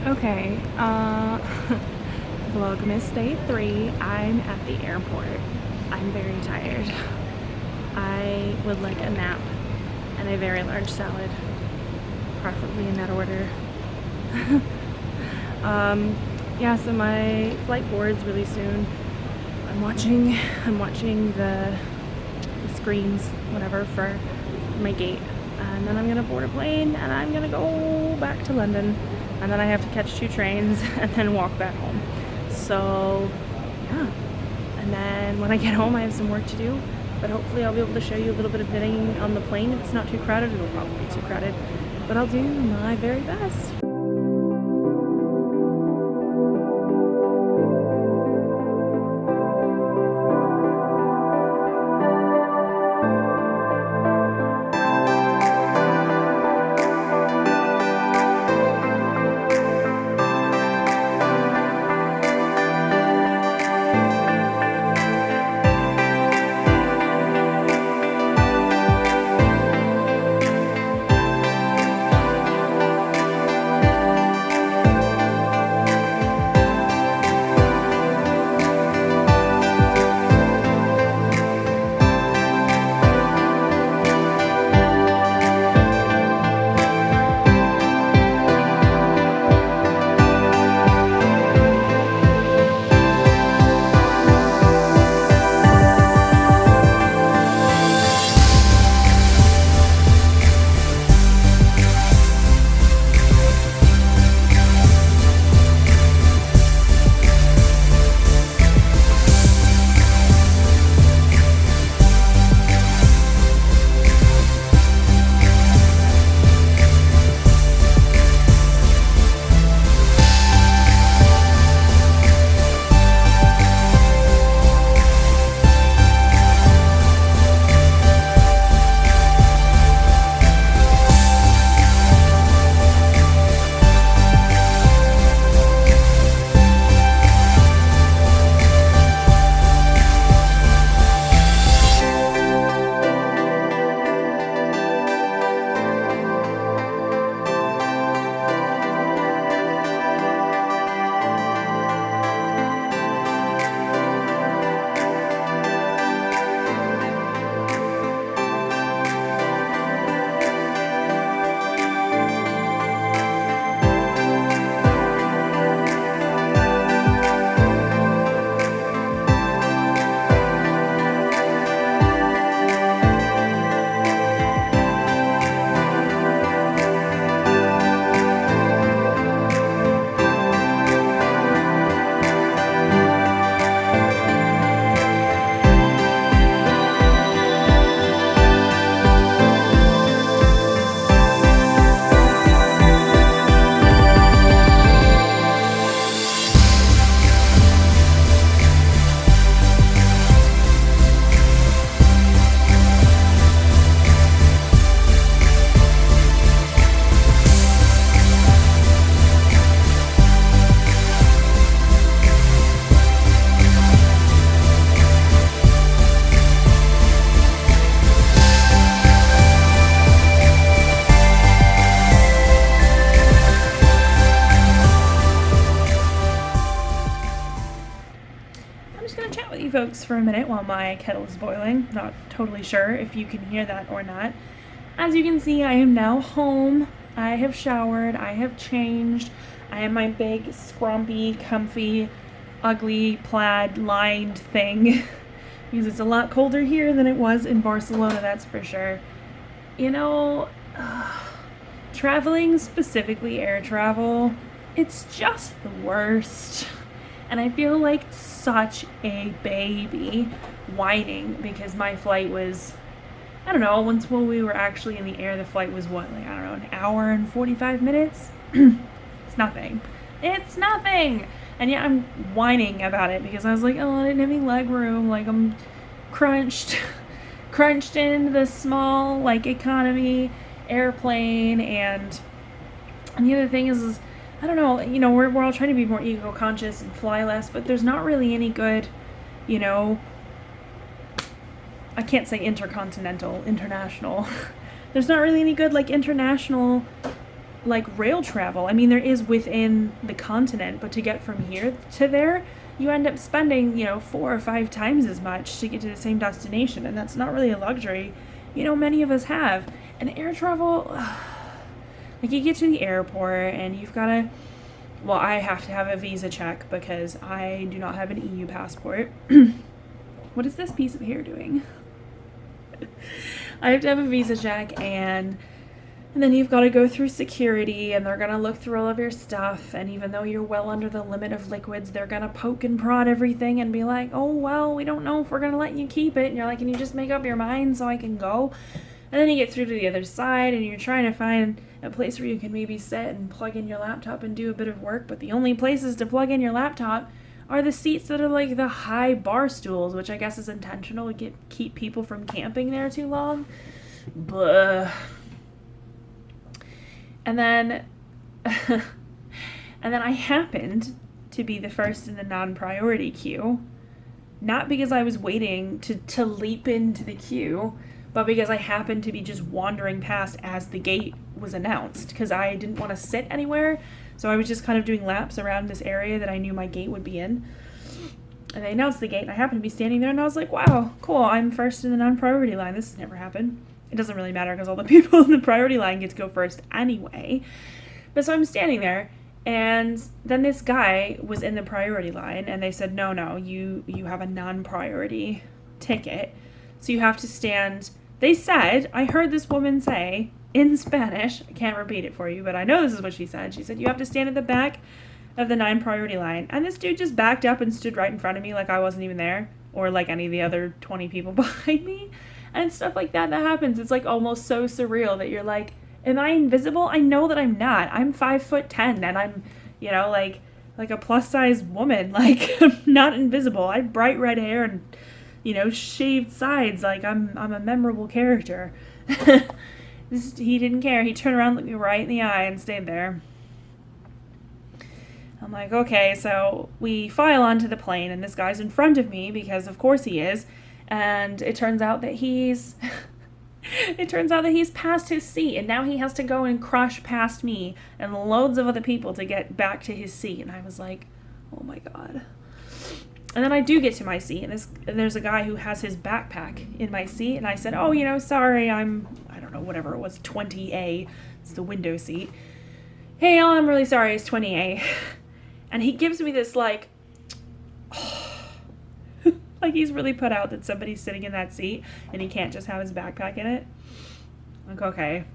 Okay, Vlogmas day 3. I'm at the airport. I'm very tired. I would like a nap and a very large salad, preferably in that order. Yeah, so my flight boards really soon. I'm watching the screens, whatever, for my gate. And then I'm gonna board a plane and I'm gonna go back to London. And then I have to catch 2 trains and then walk back home. So, yeah. And then when I get home, I have some work to do. But hopefully I'll be able to show you a little bit of knitting on the plane. If it's not too crowded, it'll probably be too crowded. But I'll do my very best. Folks for a minute while my kettle is boiling. Not totally sure if you can hear that or not. As you can see, I am now home. I have showered, I have changed. I have my big, scrumpy, comfy, ugly, plaid, lined thing. Because it's a lot colder here than it was in Barcelona, that's for sure. You know, traveling, specifically air travel, it's just the worst. And I feel like such a baby whining because my flight was, I don't know, when we were actually in the air, the flight was what, like, I don't know, an hour and 45 minutes? It's nothing. It's nothing! And yeah, I'm whining about it because I was like, oh, I didn't have any leg room, like, I'm crunched in the small, like, economy airplane, and the other thing is I don't know, you know, we're all trying to be more eco-conscious and fly less, but there's not really any good, you know, I can't say international. There's not really any good, like, international, like rail travel. I mean, there is within the continent, but to get from here to there, you end up spending, 4 or 5 times as much to get to the same destination. And that's not really a luxury, many of us have. And air travel, like you get to the airport and you've got to, well, I have to have a visa check because I do not have an EU passport. What is this piece of hair doing? I have to have a visa check, and then you've got to go through security, and they're going to look through all of your stuff, and even though you're well under the limit of liquids, they're going to poke and prod everything and be like, oh, well, we don't know if we're going to let you keep it. And you're like, can you just make up your mind so I can go? And then you get through to the other side, and you're trying to find a place where you can maybe sit and plug in your laptop and do a bit of work, but the only places to plug in your laptop are the seats that are like the high bar stools, which I guess is intentional to keep people from camping there too long. Blah. And then I happened to be the first in the non-priority queue, not because I was waiting to leap into the queue, but because I happened to be just wandering past as the gate was announced, because I didn't want to sit anywhere. So I was just kind of doing laps around this area that I knew my gate would be in. And they announced the gate, and I happened to be standing there, and I was like, wow, cool, I'm first in the non-priority line. This has never happened. It doesn't really matter because all the people in the priority line get to go first anyway. But so I'm standing there, and then this guy was in the priority line, and they said, no, you have a non-priority ticket. So you have to stand. They said, I heard this woman say, in Spanish, I can't repeat it for you, but I know this is what she said. She said, you have to stand at the back of the non-priority line. And this dude just backed up and stood right in front of me like I wasn't even there, or like any of the other 20 people behind me. And stuff like that happens. It's like almost so surreal that you're like, am I invisible? I know that I'm not. I'm 5'10", and I'm, like a plus size woman. Like, I'm not invisible. I have bright red hair and, shaved sides. Like, I'm a memorable character. He didn't care. He turned around, looked me right in the eye, and stayed there. I'm like, okay, so we file onto the plane, and this guy's in front of me because, of course, he is. And it turns out that he's past his seat, and now he has to go and crush past me and loads of other people to get back to his seat. And I was like, oh my God. And then I do get to my seat, and there's a guy who has his backpack in my seat, and I said, oh, sorry, I don't know, whatever it was, 20A, it's the window seat. Hey, I'm really sorry, it's 20A. And he gives me this, like he's really put out that somebody's sitting in that seat, and he can't just have his backpack in it. Like, okay.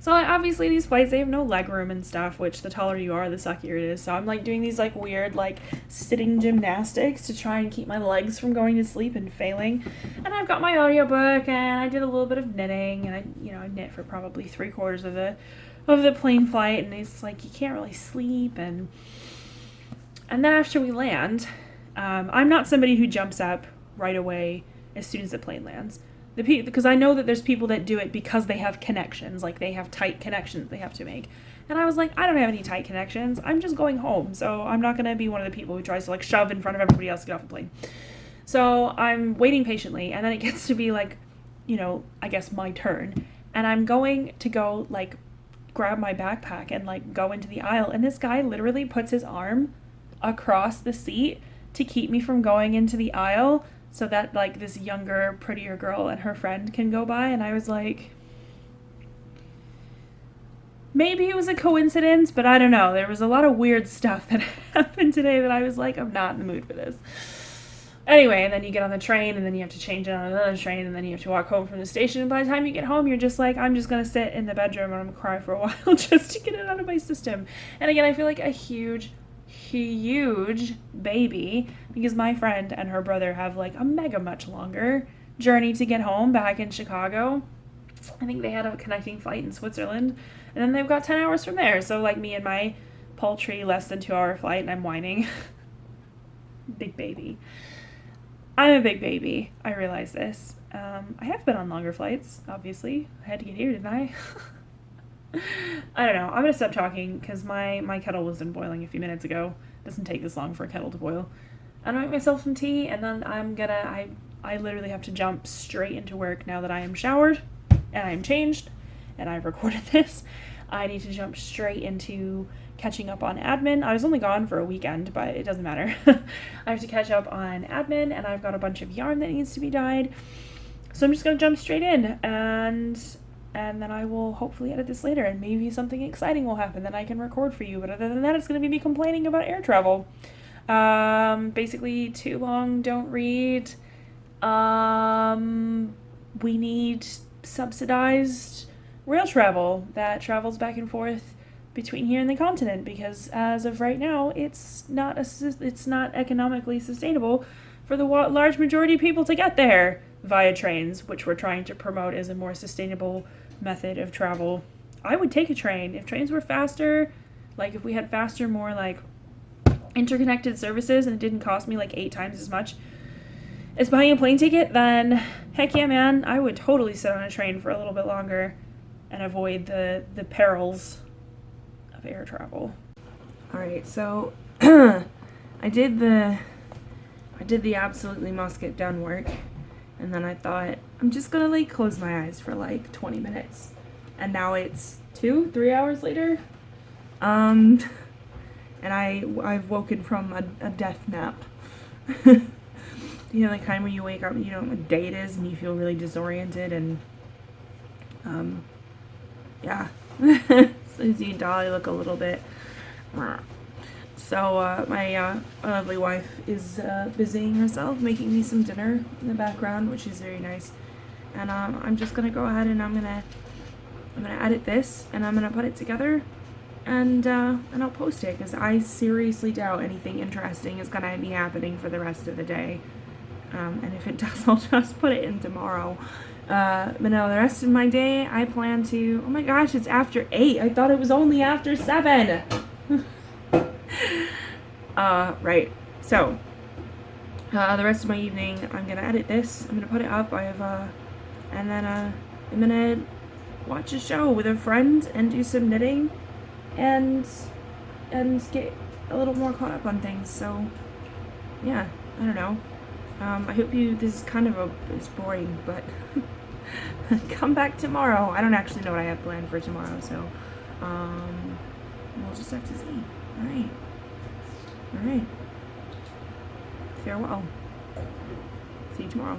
So obviously these flights, they have no leg room and stuff, which the taller you are, the suckier it is. So I'm like doing these like weird like sitting gymnastics to try and keep my legs from going to sleep and failing. And I've got my audiobook, and I did a little bit of knitting, and I knit for probably 3/4 of the plane flight, and it's like you can't really sleep. And then after we land, I'm not somebody who jumps up right away as soon as the plane lands. Because I know that there's people that do it because they have connections, like they have tight connections they have to make. And I was like, I don't have any tight connections. I'm just going home, so I'm not going to be one of the people who tries to like shove in front of everybody else to get off the plane. So I'm waiting patiently, and then it gets to be like, I guess my turn. And I'm going to go like grab my backpack and like go into the aisle. And this guy literally puts his arm across the seat to keep me from going into the aisle, so that like this younger, prettier girl and her friend can go by. And I was like, maybe it was a coincidence, but I don't know. There was a lot of weird stuff that happened today that I was like, I'm not in the mood for this. Anyway, and then you get on the train, and then you have to change it on another train, and then you have to walk home from the station. And by the time you get home, you're just like, I'm just going to sit in the bedroom and I'm going to cry for a while just to get it out of my system. And again, I feel like a huge baby, because my friend and her brother have like a mega much longer journey to get home back in Chicago. I think they had a connecting flight in Switzerland, and then they've got 10 hours from there. So like me and my paltry less than 2-hour flight, and I'm whining. Big baby. I'm a big baby. I realize this. I have been on longer flights, obviously. I had to get here, didn't I? I don't know. I'm going to stop talking because my kettle wasn't boiling a few minutes ago. It doesn't take this long for a kettle to boil. I'm going to make myself some tea, and then I literally have to jump straight into work now that I am showered and I am changed and I've recorded this. I need to jump straight into catching up on admin. I was only gone for a weekend, but it doesn't matter. I have to catch up on admin, and I've got a bunch of yarn that needs to be dyed. So I'm just going to jump straight in, and then I will hopefully edit this later, and maybe something exciting will happen that I can record for you. But other than that, it's going to be me complaining about air travel. Basically, too long, don't read. We need subsidized rail travel that travels back and forth between here and the continent, because as of right now, it's not economically sustainable for the large majority of people to get there via trains, which we're trying to promote as a more sustainable method of travel. I would take a train if trains were faster, like if we had faster, more like interconnected services, and it didn't cost me like 8 times as much as buying a plane ticket. Then heck yeah, man, I would totally sit on a train for a little bit longer and avoid the perils of air travel. All right, so I did the absolutely must get done work, and then I thought I'm just gonna like close my eyes for like 20 minutes, and now it's 2-3 hours later, and I've woken from a death nap. You know, the kind where you wake up and you don't know what day it is and you feel really disoriented, and yeah. So as you can tell, I look a little bit. So my lovely wife is busying herself making me some dinner in the background, which is very nice. And I'm just gonna go ahead and I'm gonna edit this, and I'm gonna put it together, and I'll post it, because I seriously doubt anything interesting is gonna be happening for the rest of the day. And if it does, I'll just put it in tomorrow. But no, the rest of my day, I plan to... Oh my gosh, it's after 8. I thought it was only after 7. Right. So, the rest of my evening, I'm gonna edit this. I'm gonna put it up. And then I'm gonna watch a show with a friend and do some knitting, and get a little more caught up on things. So, yeah, I don't know. I hope this is kind of it's boring, but come back tomorrow. I don't actually know what I have planned for tomorrow, so we'll just have to see. Alright. Farewell. See you tomorrow.